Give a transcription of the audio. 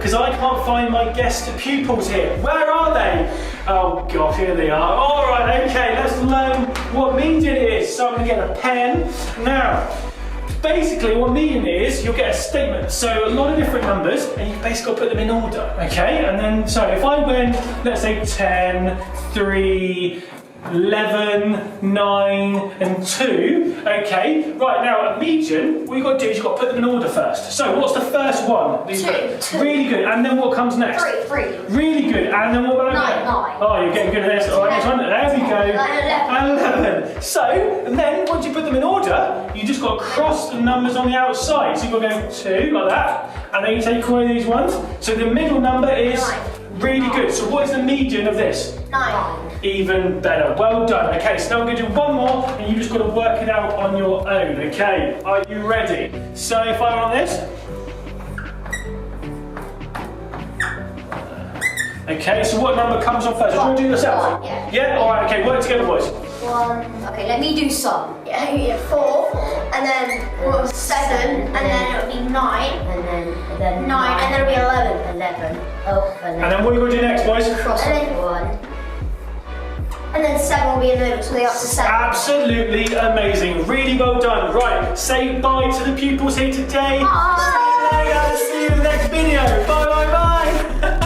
because I can't find my guest pupils here. Where are they? Oh gosh, here they are. All right, okay, let's learn what median is. So I'm going to get a pen. Now, basically what median is, you'll get a statement. So a lot of different numbers, and you basically got to put them in order, okay? And then, so if I went, let's say 10, 3, 11, 9, and 2. Okay, right now at median, what you've got to do is you've got to put them in order first. So what's the first one? Two. Really good. And then what comes next? 3. Really good. And then what about 9. Oh, you're getting good at this. All right, next one. There we go. 11. 11. So, and then once you put them in order, you just got to cross the numbers on the outside. So you've got to go 2 like that, and then you take away these ones. So the middle number is 9. really good. So what is the median of this? 9. Even better. Well done. Okay, so now I'm going to do one more, and you just got to work it out on your own. Okay, are you ready? So if I'm on this. Okay, so what number comes on first? Do you want to do yourself? 1, yeah. Yeah? Alright, okay, work together, boys. 1. Okay, let me do some. Yeah, 4, and then 7, and then it'll be 9, and then 9, and then it'll be 11. 11. Oh, And then what are you going to do next, boys? cross And then- off 1. And then 7 will be in the middle, so we're up to 7. Absolutely amazing. Really well done. Right, say bye to the pupils here today. Bye. See you later. See you in the next video. Bye, bye, bye.